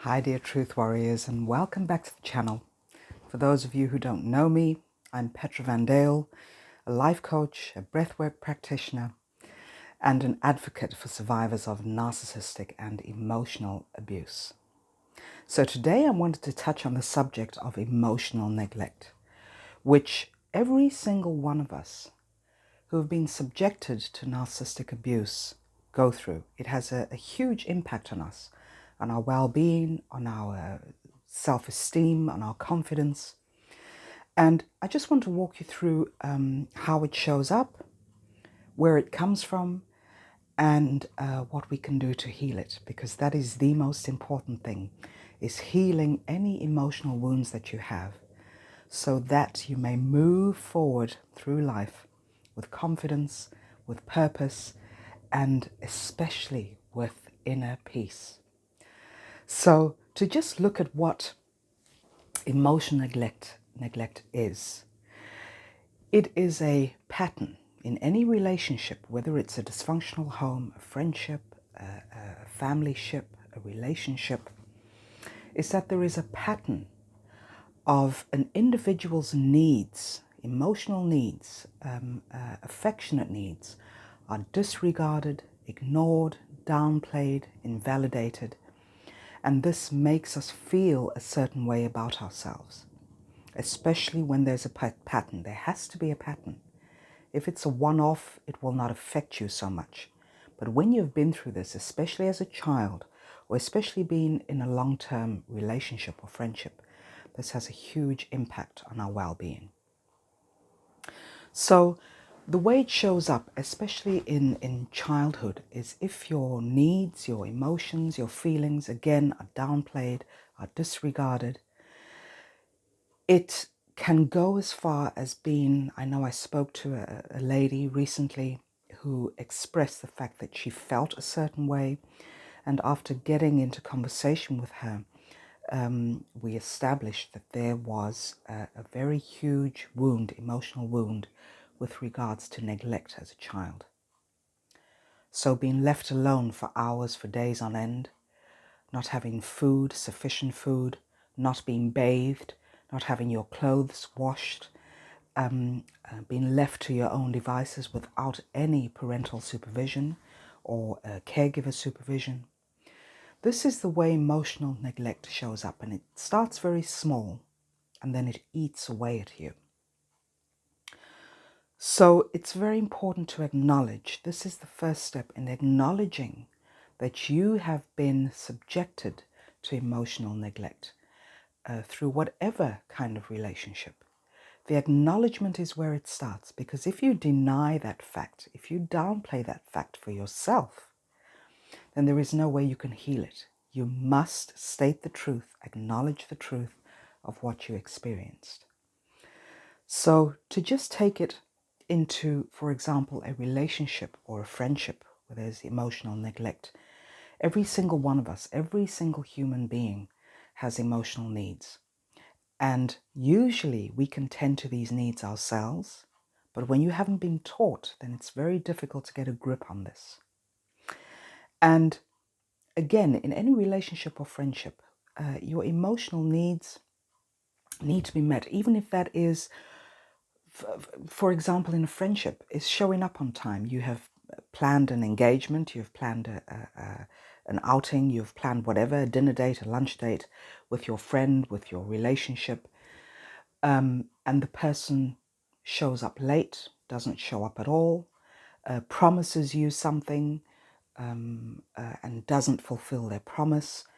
Hi dear Truth Warriors, and welcome back to the channel. For those of you who don't know me, I'm Petra Van Dale, a life coach, a breathwork practitioner, and an advocate for survivors of narcissistic and emotional abuse. So today I wanted to touch on the subject of emotional neglect, which every single one of us who have been subjected to narcissistic abuse go through. It has a huge impact on our well-being, on our self-esteem, on our confidence. And I just want to walk you through how it shows up, where it comes from, and what we can do to heal it, because that is the most important thing, is healing any emotional wounds that you have so that you may move forward through life with confidence, with purpose, and especially with inner peace. So to just look at what emotional neglect is, it is a pattern in any relationship, whether it's a dysfunctional home, a friendship, a family ship, a relationship, is that there is a pattern of an individual's needs, emotional needs, affectionate needs, are disregarded, ignored, downplayed, invalidated, and this makes us feel a certain way about ourselves, especially when there's a pattern. There has to be a pattern. If it's a one-off, it will not affect you so much. But when you've been through this, especially as a child, or especially being in a long-term relationship or friendship, this has a huge impact on our well-being. So the way it shows up, especially in childhood, is if your needs, your emotions, your feelings, again, are downplayed, are disregarded, it can go as far as being, I know I spoke to a lady recently who expressed the fact that she felt a certain way, and after getting into conversation with her, we established that there was a very huge wound, emotional wound, with regards to neglect as a child. So being left alone for hours, for days on end, not having food, sufficient food, not being bathed, not having your clothes washed, being left to your own devices without any parental supervision or caregiver supervision. This is the way emotional neglect shows up, and it starts very small and then it eats away at you. So it's very important to acknowledge, this is the first step in acknowledging that you have been subjected to emotional neglect through whatever kind of relationship. The acknowledgement is where it starts, because if you deny that fact, if you downplay that fact for yourself, then there is no way you can heal it. You must state the truth, acknowledge the truth of what you experienced. So to just take it into, for example, a relationship or a friendship where there's emotional neglect, every single one of us, every single human being has emotional needs. And usually we can tend to these needs ourselves, but when you haven't been taught, then it's very difficult to get a grip on this. And again, in any relationship or friendship, your emotional needs need to be met, even if that is, for example, in a friendship, is showing up on time. You have planned an engagement, you've planned an outing, you've planned whatever, a dinner date, a lunch date with your friend, with your relationship, and the person shows up late, doesn't show up at all, promises you something and doesn't fulfill their promise.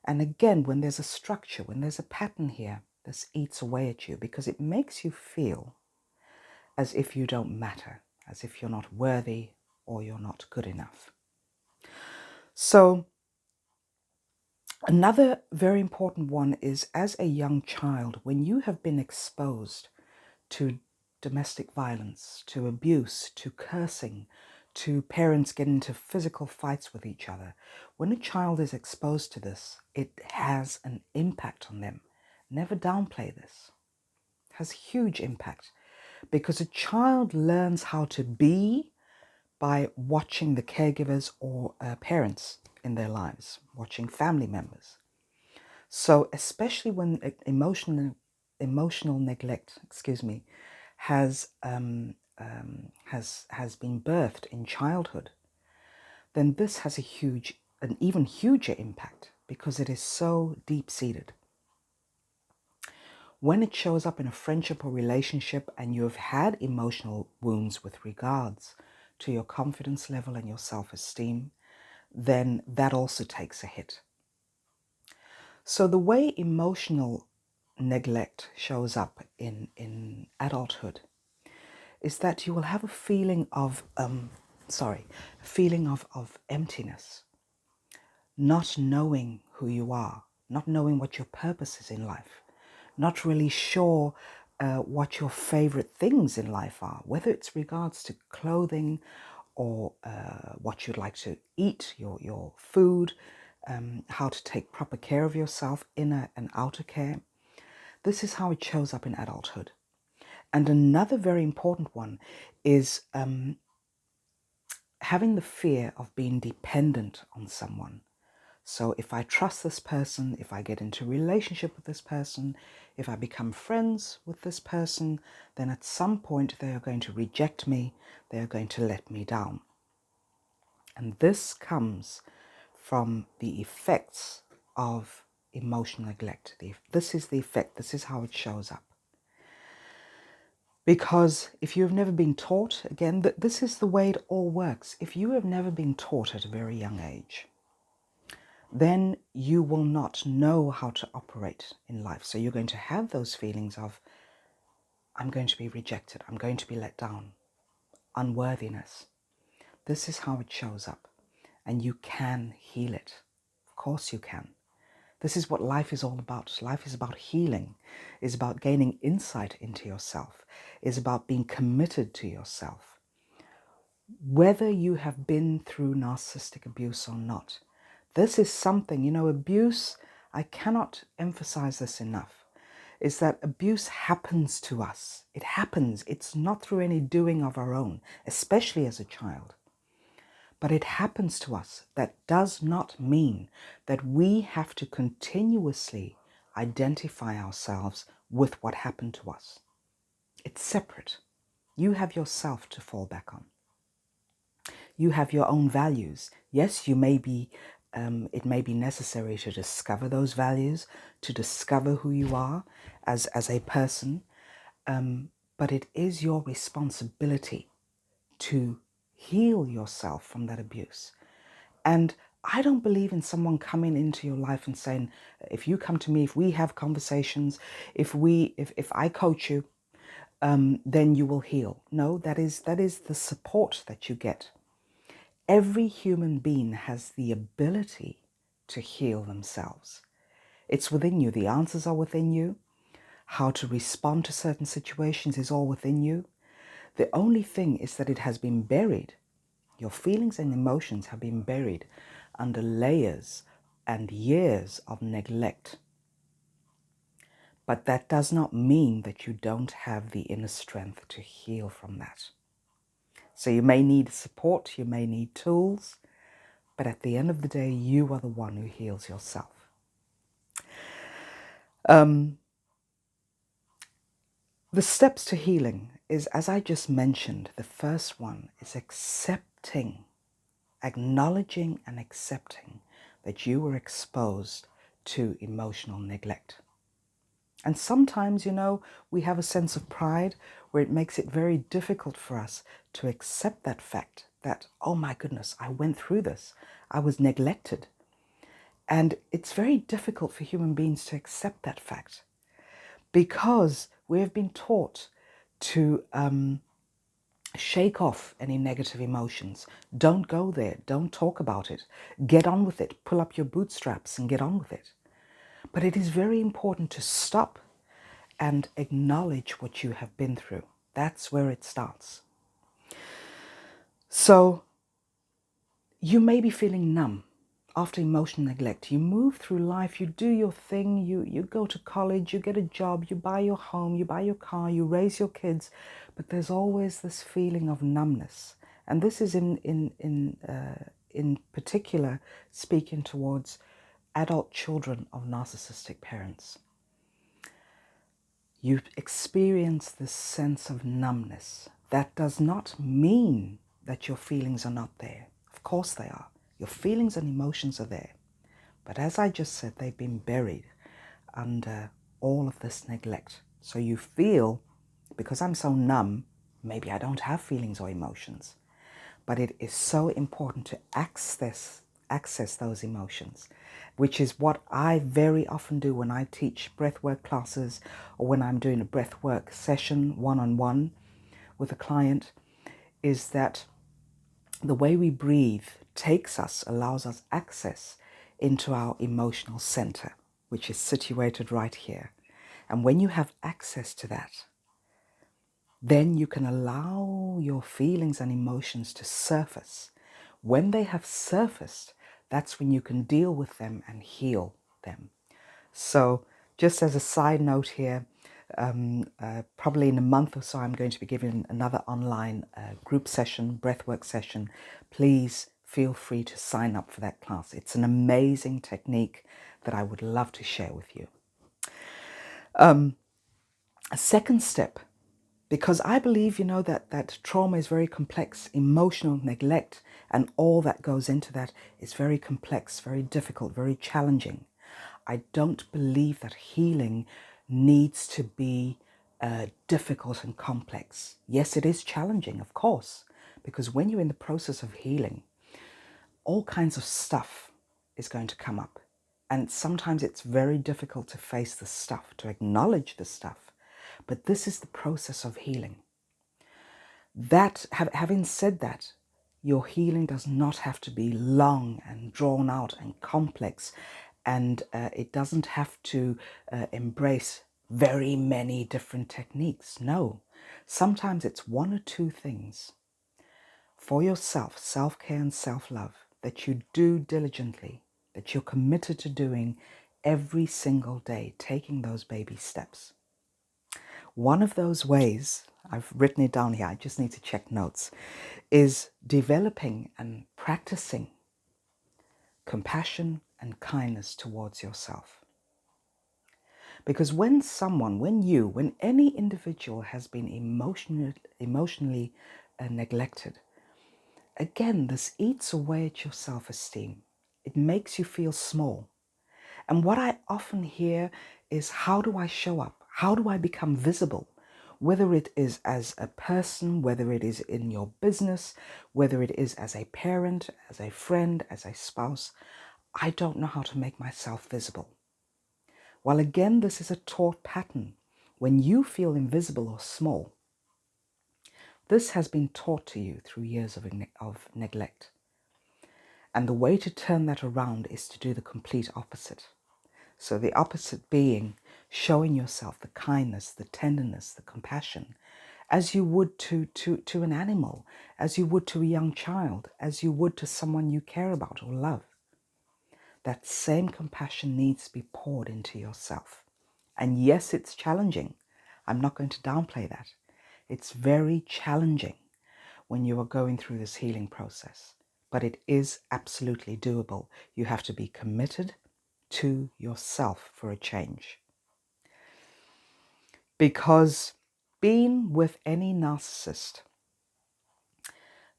And again, when there's a structure, when there's a pattern here, this eats away at you because it makes you feel as if you don't matter, as if you're not worthy or you're not good enough. So another very important one is, as a young child, when you have been exposed to domestic violence, to abuse, to cursing, to parents getting into physical fights with each other, when a child is exposed to this, it has an impact on them. Never downplay this. It has huge impact, because a child learns how to be by watching the caregivers or parents in their lives, watching family members. So especially when emotional neglect, has has been birthed in childhood, then this has an even huger impact because it is so deep-seated. When it shows up in a friendship or relationship and you have had emotional wounds with regards to your confidence level and your self-esteem, then that also takes a hit. So the way emotional neglect shows up in adulthood is that you will have a feeling of of emptiness, not knowing who you are, not knowing what your purpose is in life, not really sure what your favorite things in life are, whether it's regards to clothing or what you'd like to eat, your food, how to take proper care of yourself, inner and outer care. This is how it shows up in adulthood. And another very important one is having the fear of being dependent on someone. So if I trust this person, if I get into a relationship with this person, if I become friends with this person, then at some point they are going to reject me, they are going to let me down. And this comes from the effects of emotional neglect. This is the effect, this is how it shows up. Because if you have never been taught, again, this is the way it all works. If you have never been taught at a very young age, then you will not know how to operate in life. So you're going to have those feelings of, I'm going to be rejected, I'm going to be let down, unworthiness. This is how it shows up. And you can heal it. Of course you can. This is what life is all about. Life is about healing, is about gaining insight into yourself, is about being committed to yourself. Whether you have been through narcissistic abuse or not, this is something, abuse, I cannot emphasize this enough, is that abuse happens to us. It happens. It's not through any doing of our own, especially as a child. But it happens to us. That does not mean that we have to continuously identify ourselves with what happened to us. It's separate. You have yourself to fall back on. You have your own values. Yes, it may be necessary to discover those values, to discover who you are as a person, but it is your responsibility to heal yourself from that abuse. And I don't believe in someone coming into your life and saying, if you come to me, if we have conversations, if I coach you, then you will heal. No, that is the support that you get. Every human being has the ability to heal themselves. It's within you. The answers are within you. How to respond to certain situations is all within you. The only thing is that it has been buried. Your feelings and emotions have been buried under layers and years of neglect. But that does not mean that you don't have the inner strength to heal from that. So you may need support, you may need tools, but at the end of the day, you are the one who heals yourself. The steps to healing is, as I just mentioned, the first one is acknowledging and accepting that you were exposed to emotional neglect. And sometimes, we have a sense of pride where it makes it very difficult for us to accept that fact that, oh my goodness, I went through this. I was neglected. And it's very difficult for human beings to accept that fact because we have been taught to shake off any negative emotions. Don't go there. Don't talk about it. Get on with it. Pull up your bootstraps and get on with it. But it is very important to stop and acknowledge what you have been through. That's where it starts. So you may be feeling numb after emotional neglect. You move through life, you do your thing, you go to college, you get a job, you buy your home, you buy your car, you raise your kids, but there's always this feeling of numbness. And this is in particular speaking towards adult children of narcissistic parents, you experience this sense of numbness. That does not mean that your feelings are not there. Of course they are. Your feelings and emotions are there. But as I just said, they've been buried under all of this neglect. So you feel, because I'm so numb, maybe I don't have feelings or emotions. But it is so important to access those emotions, which is what I very often do when I teach breathwork classes or when I'm doing a breathwork session one-on-one with a client, is that the way we breathe allows us access into our emotional center, which is situated right here. And when you have access to that, then you can allow your feelings and emotions to surface. When they have surfaced, that's when you can deal with them and heal them. So just as a side note here, probably in a month or so, I'm going to be giving another online group session, breathwork session. Please feel free to sign up for that class. It's an amazing technique that I would love to share with you. A second step, because I believe, that trauma is very complex. Emotional neglect and all that goes into that is very complex, very difficult, very challenging. I don't believe that healing needs to be difficult and complex. Yes, it is challenging, of course, because when you're in the process of healing, all kinds of stuff is going to come up. And sometimes it's very difficult to face the stuff, to acknowledge the stuff. But this is the process of healing. Having said that, your healing does not have to be long and drawn out and complex, and it doesn't have to embrace very many different techniques. No, sometimes it's one or two things for yourself, self-care and self-love, that you do diligently, that you're committed to doing every single day, taking those baby steps. One of those ways, I've written it down here, I just need to check notes, is developing and practicing compassion and kindness towards yourself. Because when any individual has been emotionally neglected, again, this eats away at your self-esteem. It makes you feel small. And what I often hear is, how do I show up? How do I become visible? Whether it is as a person, whether it is in your business, whether it is as a parent, as a friend, as a spouse, I don't know how to make myself visible. Well, again, this is a taught pattern. When you feel invisible or small, this has been taught to you through years of neglect. And the way to turn that around is to do the complete opposite. So the opposite being showing yourself the kindness, the tenderness, the compassion, as you would to an animal, as you would to a young child, as you would to someone you care about or love. That same compassion needs to be poured into yourself. And yes, it's challenging. I'm not going to downplay that. It's very challenging when you are going through this healing process, but it is absolutely doable. You have to be committed to yourself for a change. Because being with any narcissist,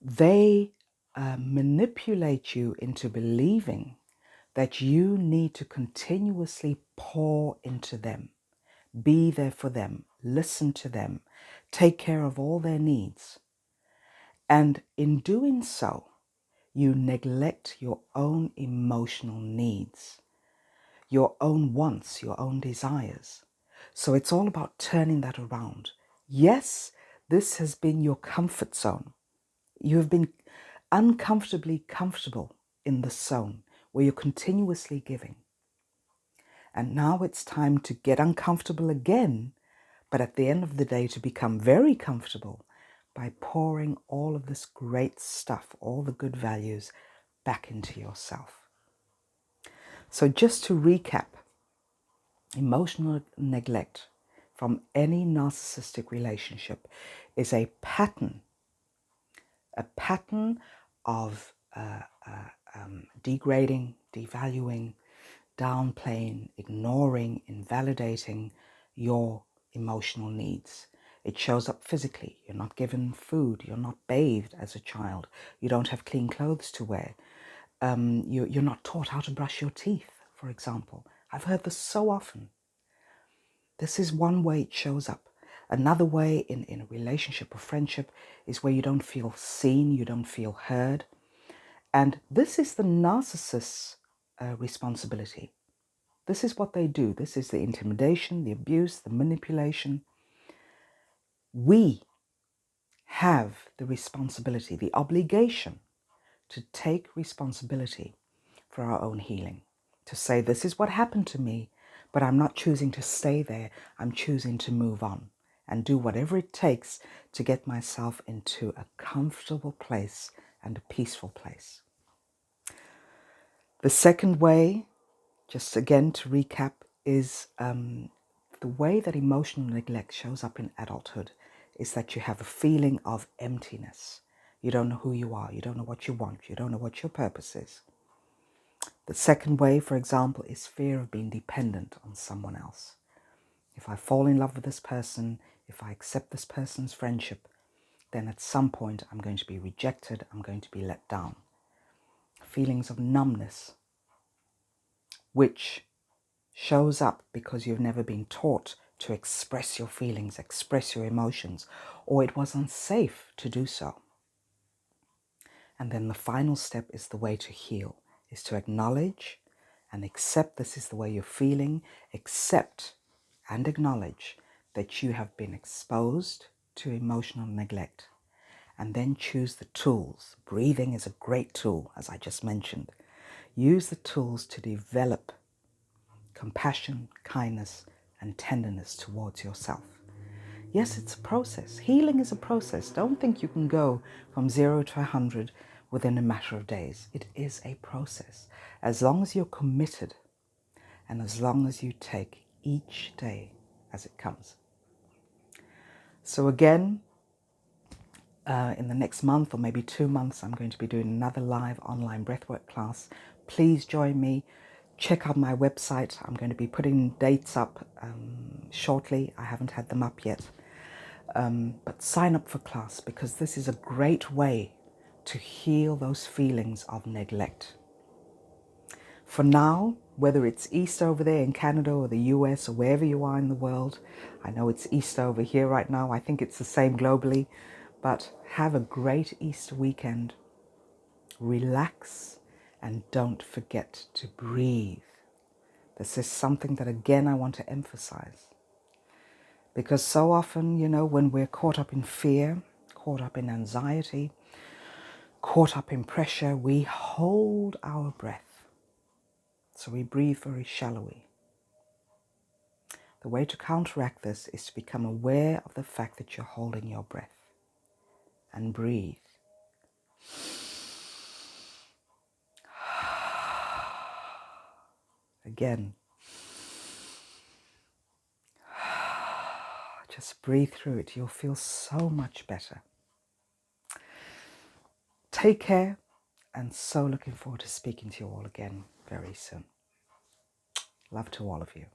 they manipulate you into believing that you need to continuously pour into them, be there for them, listen to them, take care of all their needs. And in doing so, you neglect your own emotional needs, your own wants, your own desires. So it's all about turning that around. Yes, this has been your comfort zone. You have been uncomfortably comfortable in the zone where you're continuously giving. And now it's time to get uncomfortable again, but at the end of the day to become very comfortable by pouring all of this great stuff, all the good values, back into yourself. So just to recap, emotional neglect from any narcissistic relationship is a pattern of degrading, devaluing, downplaying, ignoring, invalidating your emotional needs. It shows up physically. You're not given food. You're not bathed as a child. You don't have clean clothes to wear. You're not taught how to brush your teeth, for example. I've heard this so often. This is one way it shows up. Another way in a relationship or friendship is where you don't feel seen, you don't feel heard. And this is the narcissist's responsibility. This is what they do. This is the intimidation, the abuse, the manipulation. We have the responsibility, the obligation to take responsibility for our own healing. To say, this is what happened to me, but I'm not choosing to stay there. I'm choosing to move on and do whatever it takes to get myself into a comfortable place and a peaceful place. The second way, just again to recap, is the way that emotional neglect shows up in adulthood is that you have a feeling of emptiness. You don't know who you are. You don't know what you want. You don't know what your purpose is. The second way, for example, is fear of being dependent on someone else. If I fall in love with this person, if I accept this person's friendship, then at some point I'm going to be rejected, I'm going to be let down. Feelings of numbness, which shows up because you've never been taught to express your feelings, express your emotions, or it was unsafe to do so. And then the final step is the way to heal, is to acknowledge and accept this is the way you're feeling, accept and acknowledge that you have been exposed to emotional neglect, and then choose the tools. Breathing is a great tool, as I just mentioned. Use the tools to develop compassion, kindness, and tenderness towards yourself. Yes, it's a process. Healing is a process. Don't think you can go from 0 to 100 within a matter of days. It is a process. As long as you're committed and as long as you take each day as it comes. So again, in the next month or maybe 2 months, I'm going to be doing another live online breathwork class. Please join me. Check out my website. I'm going to be putting dates up shortly. I haven't had them up yet. But sign up for class, because this is a great way to heal those feelings of neglect. For now, whether it's Easter over there in Canada or the US or wherever you are in the world, I know it's Easter over here right now. I think it's the same globally, but have a great Easter weekend. Relax and don't forget to breathe. This is something that, again, I want to emphasize. Because so often, when we're caught up in fear, caught up in anxiety, caught up in pressure, we hold our breath. So we breathe very shallowly. The way to counteract this is to become aware of the fact that you're holding your breath and breathe. Again. Just breathe through it. You'll feel so much better. Take care, and so looking forward to speaking to you all again very soon. Love to all of you.